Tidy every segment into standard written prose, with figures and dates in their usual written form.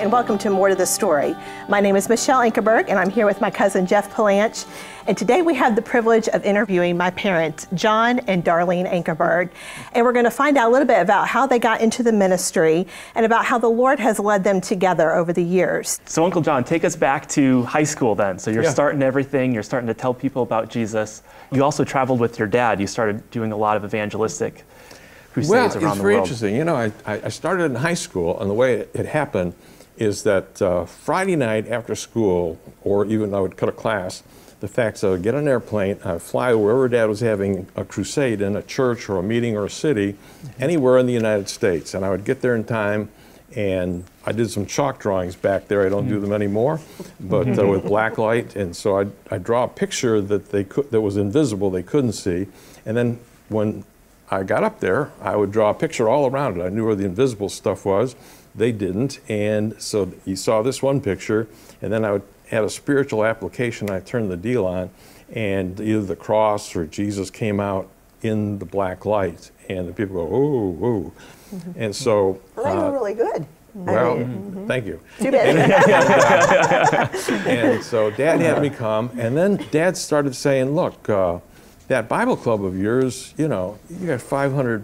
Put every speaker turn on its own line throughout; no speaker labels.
and welcome to More to the Story. My name is Michelle Ankerberg, and I'm here with my cousin Jeff Palanch. And today we have the privilege of interviewing my parents, John and Darlene Ankerberg. And we're going to find out a little bit about how they got into the ministry and about how the Lord has led them together over the years.
So Uncle John, take us back to high school then. So you're starting everything, you're starting to tell people about Jesus. You also traveled with your dad. You started doing a lot of evangelistic crusades around the world.
Well, it's very interesting. You know, I started in high school, and the way it happened is that Friday night after school, or even I would cut a class, the fact is I would get on an airplane, I'd fly wherever Dad was having a crusade in a church or a meeting or a city, anywhere in the United States. And I would get there in time, and I did some chalk drawings back there. I don't do them anymore, but with black light. And so I'd draw a picture that was invisible, they couldn't see. And then when I got up there, I would draw a picture all around it. I knew where the invisible stuff was. They didn't. And so you saw this one picture, and then I would add a spiritual application. I turned the deal on, and either the cross or Jesus came out in the black light. And the people go, oh, oh. And so.
Well, they were really good.
Well, thank you.
Too bad.
And so Dad had me come, and then Dad started saying, look, that Bible club of yours, you know, you got 500,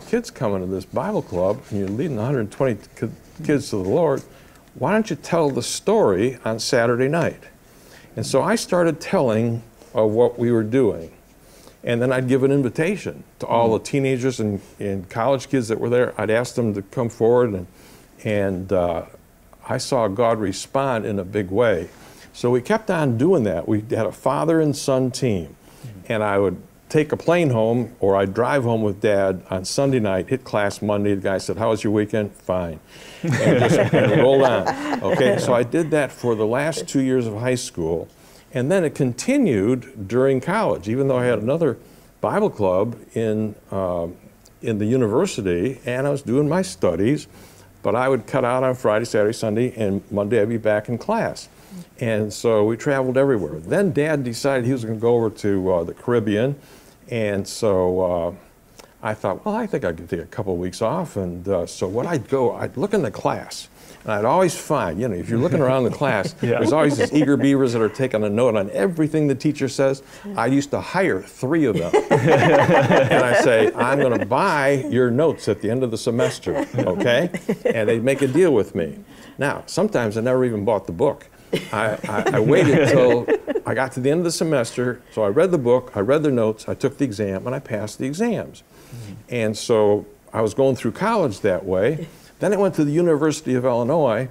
kids coming to this Bible club, and you're leading 120 kids to the Lord. Why don't you tell the story on Saturday night? And so I started telling of what we were doing. And then I'd give an invitation to all the teenagers and college kids that were there. I'd ask them to come forward, and I saw God respond in a big way. So we kept on doing that. We had a father and son team. And I would take a plane home, or I'd drive home with Dad on Sunday night, hit class Monday. The guy said, how was your weekend? Fine. And just rolled on. Okay, so I did that for the last 2 years of high school. And then it continued during college, even though I had another Bible club in the university, and I was doing my studies. But I would cut out on Friday, Saturday, Sunday, and Monday I'd be back in class. And so we traveled everywhere. Then Dad decided he was going to go over to the Caribbean. And so I thought, well, I think I could take a couple of weeks off. And so what I'd look in the class. And I'd always find, if you're looking around the class, there's always these eager beavers that are taking a note on everything the teacher says. I used to hire 3 of them. And I say, I'm going to buy your notes at the end of the semester, okay? And they'd make a deal with me. Now, sometimes I never even bought the book. I waited until I got to the end of the semester, so I read the book, I read the notes, I took the exam, and I passed the exams. And so I was going through college that way. Then I went to the University of Illinois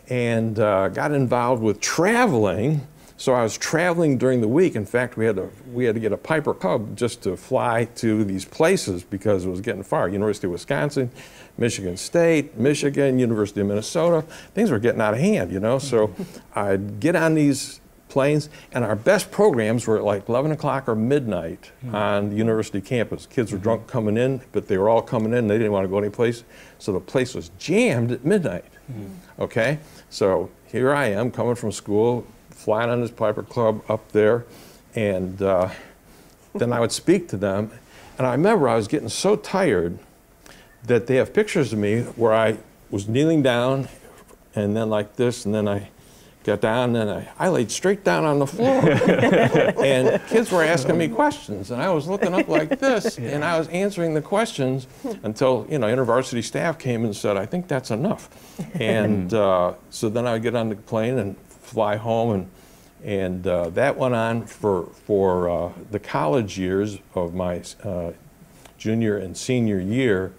and got involved with traveling. So I was traveling during the week. In fact, we had to get a Piper Cub just to fly to these places because it was getting far. University of Wisconsin, Michigan State, Michigan, University of Minnesota. Things were getting out of hand, So I'd get on these planes, and our best programs were at like 11 o'clock or midnight on the university campus. Kids were drunk coming in, but they were all coming in. They didn't want to go anyplace. So the place was jammed at midnight. Okay? So here I am coming from school, flying on this Piper Club up there, and then I would speak to them. And I remember I was getting so tired that they have pictures of me where I was kneeling down, and then like this, and then I got down, and then I laid straight down on the floor. And kids were asking me questions, and I was looking up like this, and I was answering the questions until, InterVarsity staff came and said, I think that's enough. And so then I would get on the plane and fly home, and that went on for the college years of my junior and senior year.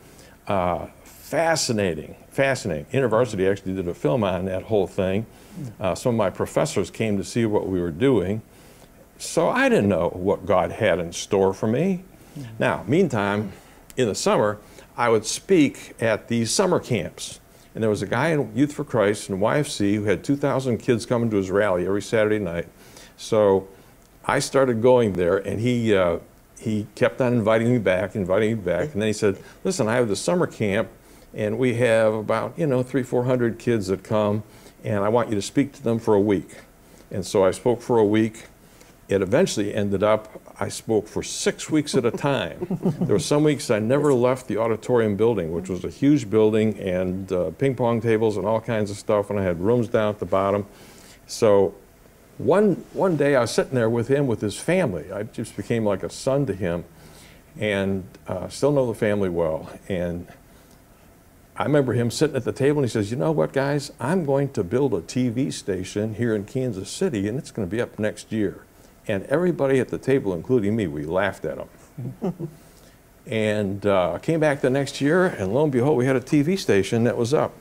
Fascinating. InterVarsity actually did a film on that whole thing. Some of my professors came to see what we were doing. So I didn't know what God had in store for me. Now, meantime, in the summer, I would speak at these summer camps. And there was a guy in Youth for Christ in YFC who had 2,000 kids coming to his rally every Saturday night. So I started going there, and he kept on inviting me back. And then he said, listen, I have the summer camp, and we have about, 300-400 kids that come, and I want you to speak to them for a week. And so I spoke for a week, it eventually ended up, I spoke for 6 weeks at a time. There were some weeks I never left the auditorium building, which was a huge building, and ping pong tables and all kinds of stuff, and I had rooms down at the bottom. So one day I was sitting there with him, with his family. I just became like a son to him, and still know the family well. And I remember him sitting at the table, and he says, you know what, guys, I'm going to build a TV station here in Kansas City, and it's going to be up next year. And everybody at the table, including me, we laughed at him. And came back the next year, and lo and behold, we had a TV station that was up.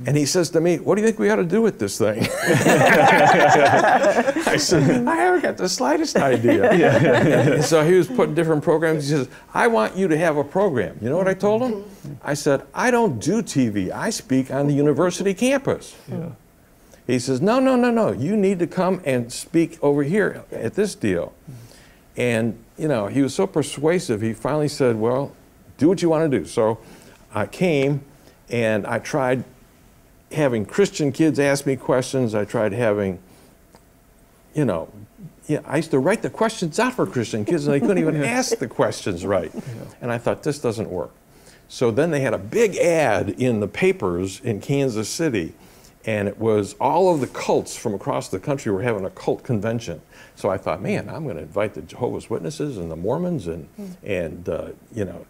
And he says to me, what do you think we ought to do with this thing? I said, I haven't got the slightest idea. And so he was putting different programs. He says, I want you to have a program. You know what I told him? I said, I don't do TV. I speak on the university campus. He says, no, no, no, no. You need to come and speak over here at this deal. And, you know, he was so persuasive, he finally said, well, do what you want to do. So I came, and I tried having Christian kids ask me questions. I tried having, you know, I used to write the questions out for Christian kids, and they couldn't even ask the questions right. And I thought, this doesn't work. So then they had a big ad in the papers in Kansas City, and it was all of the cults from across the country were having a cult convention. So I thought, man, I'm going to invite the Jehovah's Witnesses and the Mormons and you know,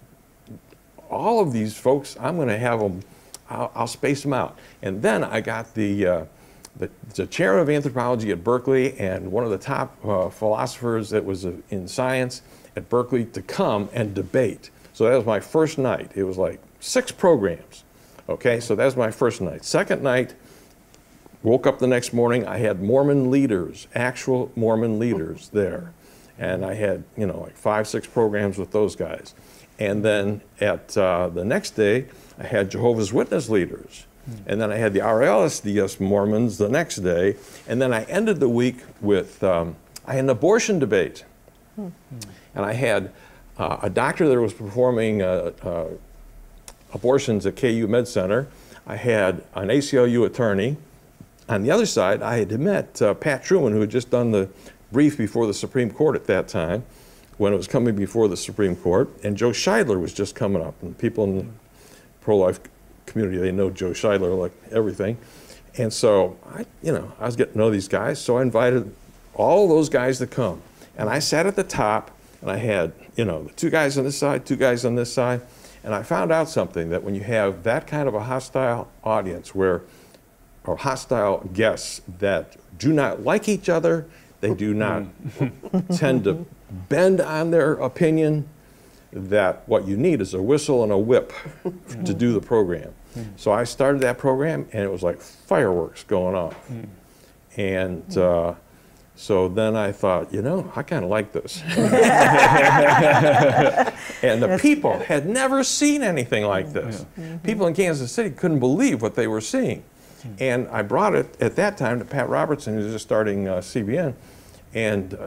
all of these folks. I'm going to have them. I'll space them out. And then I got the chair of anthropology at Berkeley and one of the top philosophers that was in science at Berkeley to come and debate. So that was my first night. It was like 6 programs. Okay, so that was my first night. Second night, woke up the next morning, I had Mormon leaders, actual Mormon leaders there. And I had, you know, like 5, 6 programs with those guys. And then at the next day, I had Jehovah's Witness leaders. And then I had the RLSDS Mormons the next day. And then I ended the week with, I had an abortion debate. And I had a doctor that was performing abortions at KU Med Center. I had an ACLU attorney. On the other side, I had met Pat Truman, who had just done the brief before the Supreme Court at that time, when it was coming before the Supreme Court, and Joe Scheidler was just coming up. And people in the pro-life community, they know Joe Scheidler like everything. And so, I was getting to know these guys, so I invited all those guys to come. And I sat at the top, and I had, you know, the 2 guys on this side, 2 guys on this side, and I found out something, that when you have that kind of a hostile audience or hostile guests that do not like each other, they do not tend to bend on their opinion, that what you need is a whistle and a whip to do the program. So I started that program, and it was like fireworks going off. And so then I thought, you know, I kind of like this. And the people had never seen anything like this. People in Kansas City couldn't believe what they were seeing. And I brought it at that time to Pat Robertson, who was just starting CBN, and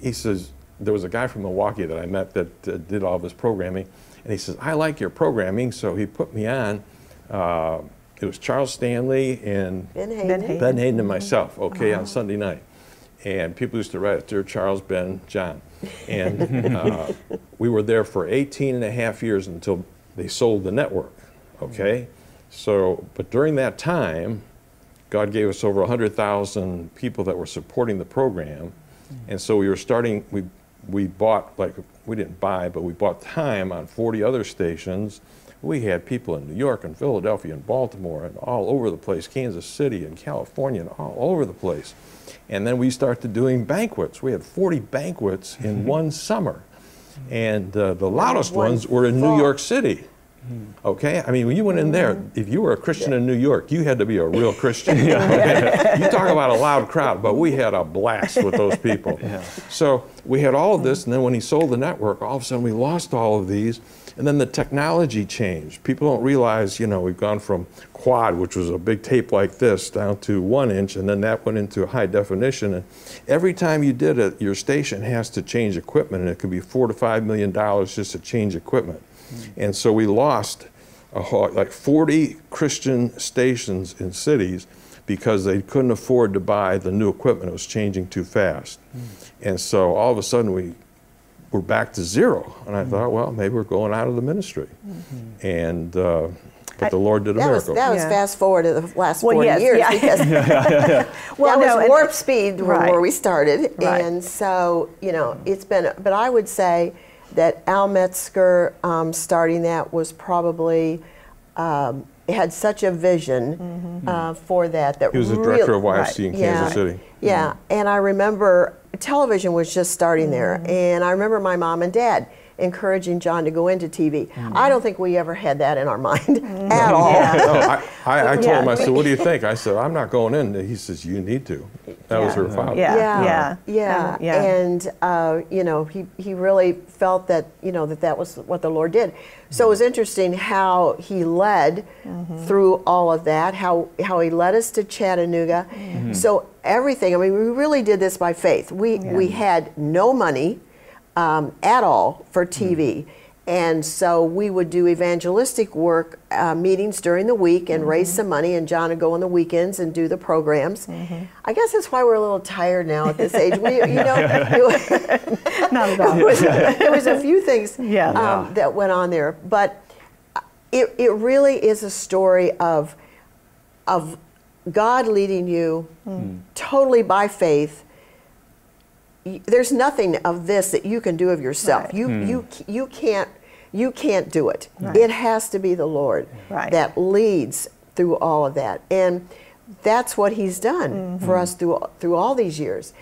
he says, there was a guy from Milwaukee that I met that did all this programming, and he says, I like your programming, so he put me on. It was Charles Stanley and Ben Hayden and myself, okay, on Sunday night. And people used to write it there, Charles, Ben, John. And we were there for 18.5 years until they sold the network, okay? So, but during that time, God gave us over 100,000 people that were supporting the program. And so we were starting, we bought, like, we didn't buy, but we bought time on 40 other stations. We had people in New York and Philadelphia and Baltimore and all over the place, Kansas City and California and all over the place. And then we started doing banquets. We had 40 banquets in one summer. And the loudest ones were in New York City. Okay, I mean, when you went in there, if you were a Christian in New York, you had to be a real Christian. Okay? You talk about a loud crowd, but we had a blast with those people. So we had all of this, and then when he sold the network, all of a sudden we lost all of these, and then the technology changed. People don't realize, you know, we've gone from quad, which was a big tape like this, down to 1 inch, and then that went into high definition. And every time you did it, your station has to change equipment, and it could be $4 to $5 million just to change equipment. And so we lost like 40 Christian stations in cities because they couldn't afford to buy the new equipment. It was changing too fast. And so all of a sudden we're back to zero. And I thought, well, maybe we're going out of the ministry. And but the Lord did a miracle.
That was fast forward to the last 40
yes,
years, because
well,
that was warp speed where we started.
Right.
And so, you know, it's been, but I would say that Al Metzger starting that was probably, had such a vision for that.
He was the director of YFC in Kansas City.
Yeah, and I remember television was just starting there, and I remember my mom and dad encouraging John to go into TV. I don't think we ever had that in our mind at all.
No, I told him, I said, what do you think? I said, I'm not going in. He says, you need to. That was her father.
Yeah. And, you know, he really felt that, you know, that was what the Lord did. So it was interesting how he led through all of that, how he led us to Chattanooga. So everything, I mean, we really did this by faith. We had no money at all for TV. And so we would do evangelistic work, meetings during the week and raise some money, and John would go on the weekends and do the programs. I guess that's why we're a little tired now at this age. You know,
not at all.
There was a few things that went on there, but it really is a story of God leading you totally by faith. There's nothing of this that you can do of yourself. You can't do it. It has to be the Lord that leads through all of that, and that's what He's done for us through all these years.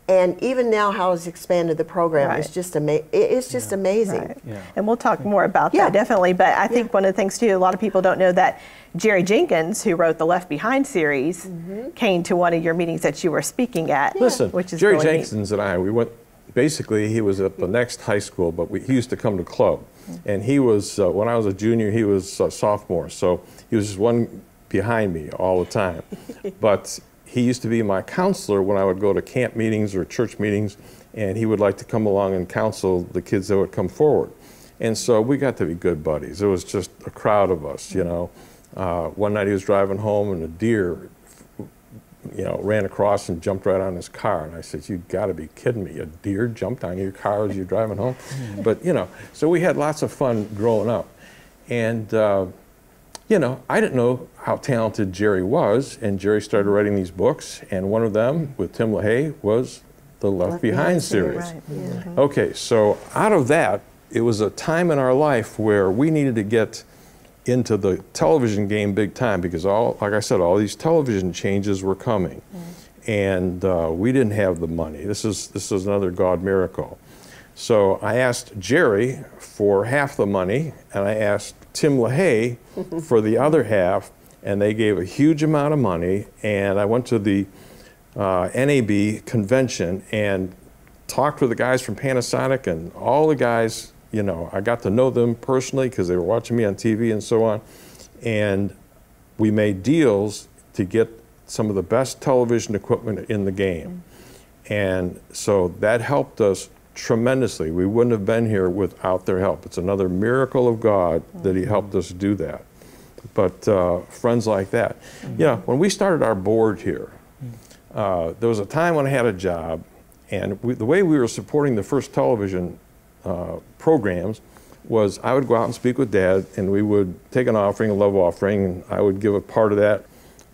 And even now, how He's expanded the program is just it's just amazing.
And we'll talk more about that, definitely. But I think one of the things too, a lot of people don't know that Jerry Jenkins, who wrote the Left Behind series, came to one of your meetings that you were speaking at.
Listen,
which is
Jerry
really
Jenkins and I, we went. Basically, he was at the next high school, but he used to come to club. And he was, when I was a junior, he was a sophomore. So he was just one behind me all the time. But he used to be my counselor when I would go to camp meetings or church meetings, and he would like to come along and counsel the kids that would come forward. And so we got to be good buddies. It was just a crowd of us, you know. One night he was driving home, and a deer, you know, ran across and jumped right on his car. And I said, you got to be kidding me. A deer jumped on your car as you're driving home? But, you know, so we had lots of fun growing up. And, you know, I didn't know how talented Jerry was. And Jerry started writing these books. And one of them, with Tim LaHaye, was the Left Behind series. Okay, so out of that, it was a time in our life where we needed to get into the television game big time, because like I said, all these television changes were coming, and we didn't have the money. This is another God miracle. So I asked Jerry for half the money, and I asked Tim LaHaye for the other half, and they gave a huge amount of money. And I went to the NAB convention and talked with the guys from Panasonic, and all the guys. You know, I got to know them personally because they were watching me on TV and so on. And we made deals to get some of the best television equipment in the game. And so that helped us tremendously. We wouldn't have been here without their help. It's another miracle of God that He helped us do that. But friends like that. You know, when we started our board here, there was a time when I had a job, and the way we were supporting the first television programs was I would go out and speak with Dad, and we would take an offering, a love offering, and I would give a part of that,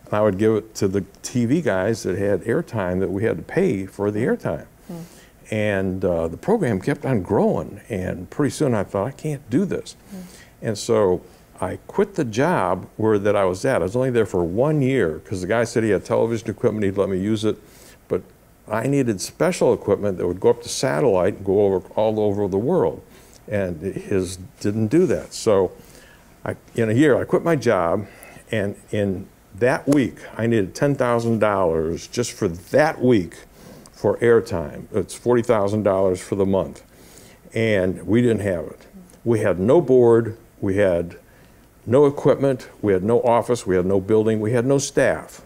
and I would give it to the TV guys that had airtime that we had to pay for the airtime. And the program kept on growing, and pretty soon I thought, I can't do this. And so I quit the job that I was at. I was only there for 1 year because the guy said he had television equipment, he'd let me use it, but I needed special equipment that would go up to satellite and go all over the world. And his didn't do that. So in a year, I quit my job, and in that week, I needed $10,000 just for that week for airtime. It's $40,000 for the month. And we didn't have it. We had no board, we had no equipment, we had no office, we had no building, we had no staff.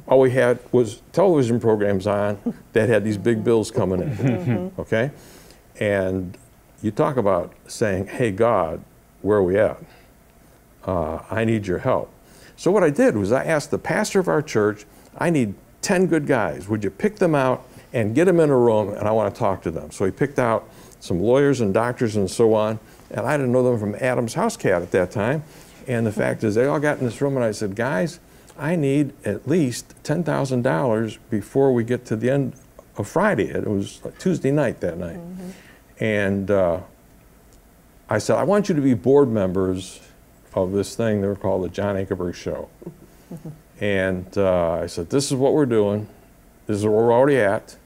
All we had was television programs on that had these big bills coming in, okay? And you talk about saying, hey, God, where are we at? I need your help. So what I did was I asked the pastor of our church, I need 10 good guys. Would you pick them out and get them in a room, and I want to talk to them. So he picked out some lawyers and doctors and so on, and I didn't know them from Adam's house cat at that time. And the fact is, they all got in this room, and I said, guys, I need at least $10,000 before we get to the end of Friday. It was Tuesday night that night. And I said, I want you to be board members of this thing they were called the John Ankerberg Show. And I said, this is what we're doing. This is where we're already at.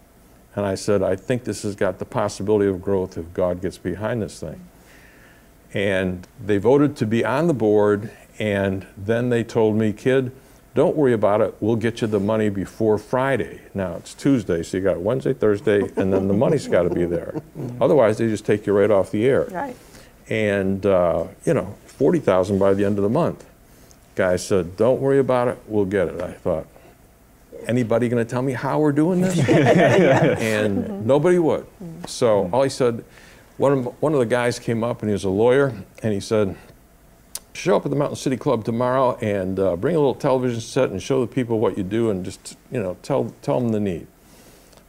And I said, I think this has got the possibility of growth if God gets behind this thing. And they voted to be on the board, and then they told me, kid, don't worry about it. We'll get you the money before Friday. Now, it's Tuesday, so you got Wednesday, Thursday, and then the money's got to be there. Otherwise, they just take you right off the air.
Right.
And, you know, $40,000 by the end of the month. Guy said, don't worry about it. We'll get it. I thought, anybody going to tell me how we're doing this? And nobody would. So all he said, one of the guys came up, and he was a lawyer, and he said, show up at the Mountain City Club tomorrow and bring a little television set and show the people what you do, and just, you know, tell them the need.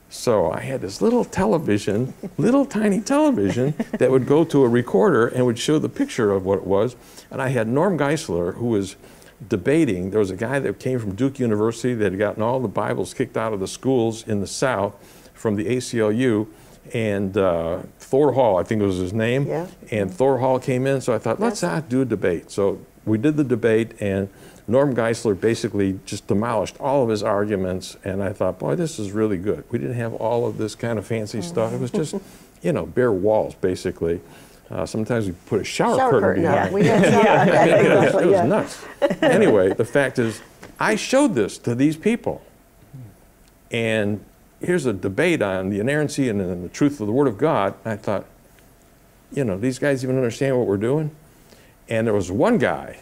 So I had this little television, little tiny television that would go to a recorder and would show the picture of what it was. And I had Norm Geisler, who was debating. There was a guy that came from Duke University that had gotten all the Bibles kicked out of the schools in the South from the ACLU. And Thor Hall, I think was his name.
Yeah.
And Thor Hall came in, so I thought, let's not do a debate. So we did the debate, and Norm Geisler basically just demolished all of his arguments, and I thought, boy, this is really good. We didn't have all of this kind of fancy stuff. It was just, you know, bare walls, basically. Sometimes we put a shower curtain behind.
We had shower.
It was nuts. Anyway, the fact is, I showed this to these people, and here's a debate on the inerrancy and the truth of the Word of God. I thought, you know, these guys even understand what we're doing? And there was one guy,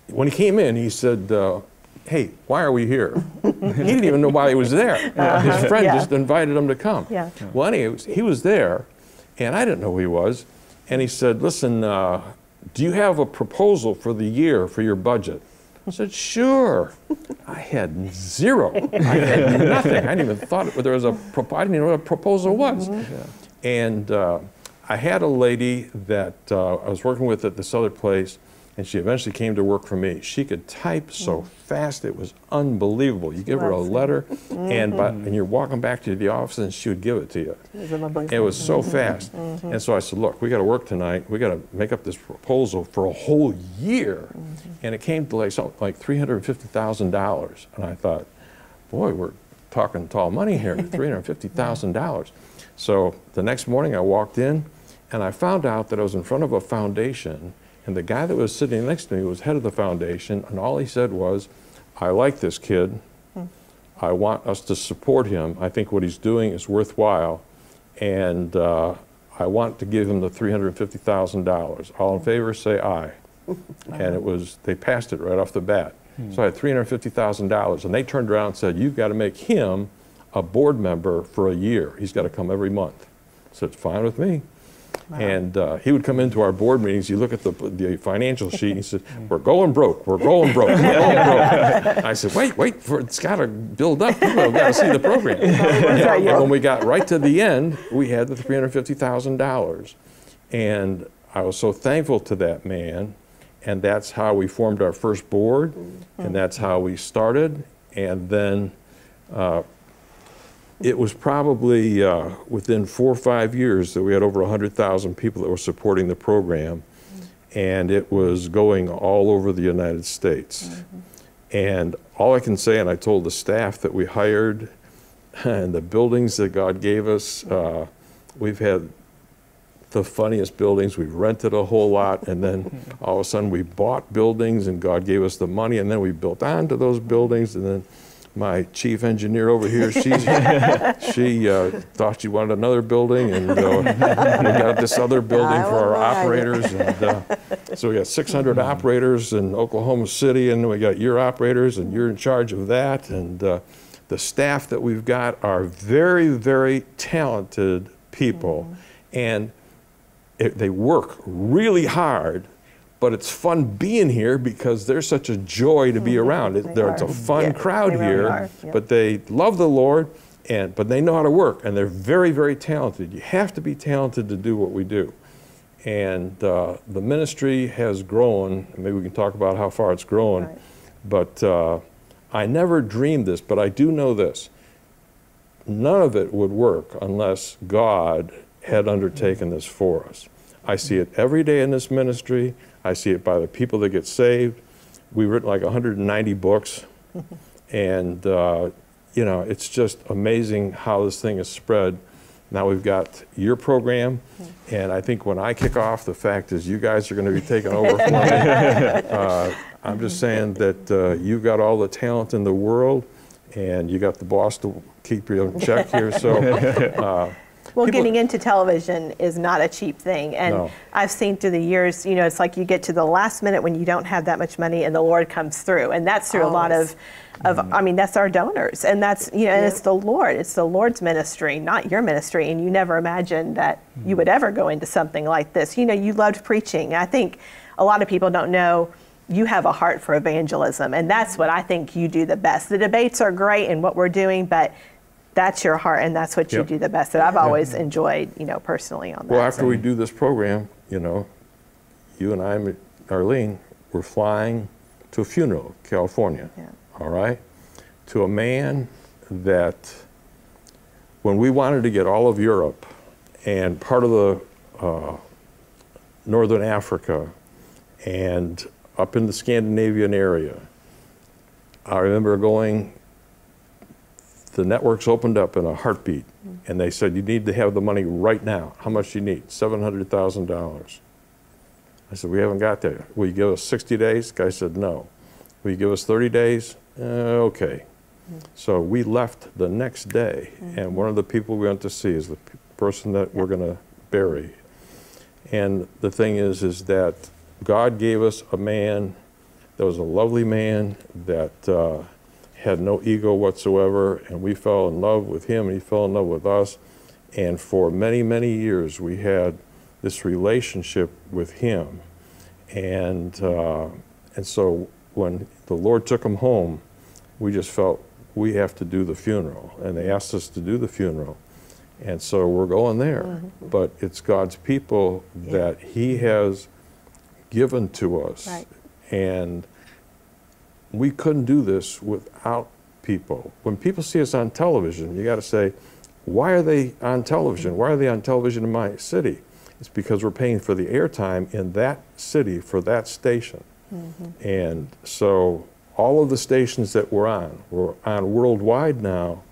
when he came in, he said, hey, why are we here? He didn't even know why he was there. His friend just invited him to come. Well, anyway, he was there, and I didn't know who he was. And he said, listen, do you have a proposal for the year for your budget? I said, sure. I had zero. I had nothing. I hadn't even thought there was I didn't even know what a proposal was. And I had a lady that I was working with at this other place, and she eventually came to work for me. She could type so fast, it was unbelievable. You give her a letter, and you're walking back to the office, and she would give it to you. It was so fast. And so I said, look, we got to work tonight. We got to make up this proposal for a whole year. And it came to like something like $350,000. And I thought, boy, we're talking tall money here, $350,000. So the next morning I walked in, and I found out that I was in front of a foundation, and the guy that was sitting next to me was head of the foundation, and all he said was, I like this kid. I want us to support him. I think what he's doing is worthwhile, and I want to give him the $350,000. All in favor, say aye. And it was, they passed it right off the bat. So I had $350,000, and they turned around and said, you've got to make him a board member for a year. He's got to come every month. So it's fine with me. And he would come into our board meetings. You look at the financial sheet, and he said, we're going broke, we're going broke, we're going broke. I said, wait, it's got to build up. People have got to see the program. And when we got right to the end, we had the $350,000. And I was so thankful to that man. And that's how we formed our first board, and that's how we started. And then it was probably within 4 or 5 years that we had over 100,000 people that were supporting the program, and it was going all over the United States. And all I can say, and I told the staff that we hired, and the buildings that God gave us, we've had the funniest buildings. We rented a whole lot, and then all of a sudden we bought buildings, and God gave us the money, and then we built onto those buildings. And then my chief engineer over here, she thought she wanted another building, and we got this other building for our operators. And so we got 600 operators in Oklahoma City, and we got your operators, and you're in charge of that. And the staff that we've got are very, very talented people, and they work really hard, but it's fun being here because they're such a joy to be around. It's a fun crowd here, but they love the Lord, but they know how to work, and they're very, very talented. You have to be talented to do what we do. And the ministry has grown. Maybe we can talk about how far it's grown. But I never dreamed this, but I do know this. None of it would work unless God had undertaken this for us. I see it every day in this ministry. I see it by the people that get saved. We've written like 190 books. And, you know, it's just amazing how this thing is spread. Now we've got your program, and I think when I kick off, the fact is you guys are going to be taking over for me. I'm just saying that you've got all the talent in the world, and you got the boss to keep you in check here. So,
well, getting into television is not a cheap thing, and I've seen through the years, you know, it's like you get to the last minute when you don't have that much money, and the Lord comes through, and that's through a lot of I mean, that's our donors, and that's, you know, and it's the Lord's ministry, not your ministry, and you never imagined that you would ever go into something like this. You know, you loved preaching. I think a lot of people don't know you have a heart for evangelism, and that's what I think you do the best. The debates are great and what we're doing, but that's your heart, and that's what you do the best that I've always enjoyed, you know, personally on that.
Well, after we do this program, you know, you and I, Darlene, we're flying to a funeral in California. All right, to a man that when we wanted to get all of Europe and part of the Northern Africa and up in the Scandinavian area, I remember going, the networks opened up in a heartbeat, and they said, you need to have the money right now. How much do you need? $700,000. I said, we haven't got that. Will you give us 60 days? The guy said, no. Will you give us 30 days? Okay. So we left the next day, and one of the people we went to see is the person that we're going to bury. And the thing is that God gave us a man that was a lovely man that had no ego whatsoever, and we fell in love with him, and he fell in love with us. And for many, many years, we had this relationship with him. And so when the Lord took him home, we just felt we have to do the funeral, and they asked us to do the funeral, and so we're going there. But it's God's people that he has given to us, and we couldn't do this without people. When people see us on television, you got to say, why are they on television? Why are they on television in my city? It's because we're paying for the airtime in that city for that station. And so all of the stations that we're on worldwide now,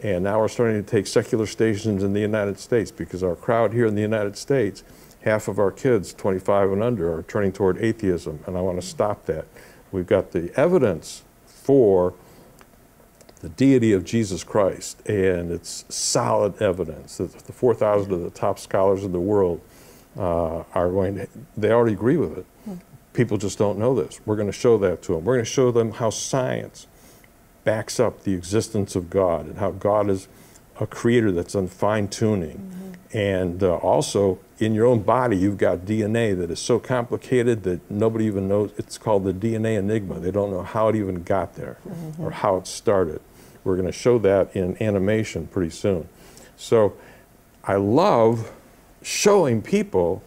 and now we're starting to take secular stations in the United States, because our crowd here in the United States, half of our kids, 25 and under, are turning toward atheism, and I want to stop that. We've got the evidence for the deity of Jesus Christ, and it's solid evidence that the 4,000 of the top scholars of the world they already agree with it. People just don't know this. We're going to show that to them. We're going to show them how science backs up the existence of God, and how God is a creator that's on fine-tuning. And also, in your own body, you've got DNA that is so complicated that nobody even knows. It's called the DNA enigma. They don't know how it even got there or how it started. We're going to show that in animation pretty soon. So I love showing people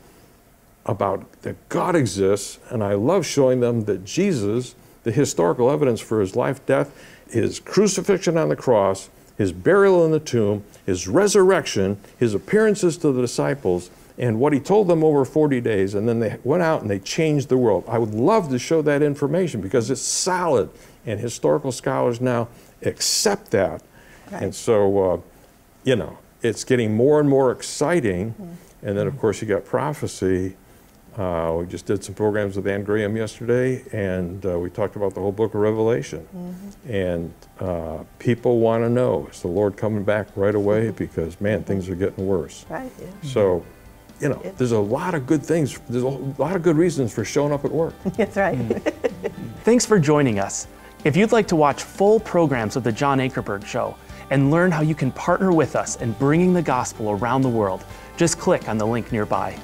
about that God exists, and I love showing them that Jesus, the historical evidence for his life, death, his crucifixion on the cross, his burial in the tomb, his resurrection, his appearances to the disciples, and what he told them over 40 days, and then they went out and they changed the world. I would love to show that information because it's solid, and historical scholars now accept that. And so, you know, it's getting more and more exciting. And then, of course, you got prophecy. We just did some programs with Ann Graham yesterday, and we talked about the whole book of Revelation. And people want to know, is the Lord coming back right away? Because, man, things are getting worse. So, you know, there's a lot of good things. There's a lot of good reasons for showing up at work.
That's right.
Thanks for joining us. If you'd like to watch full programs of The John Ankerberg Show and learn how you can partner with us in bringing the gospel around the world, just click on the link nearby.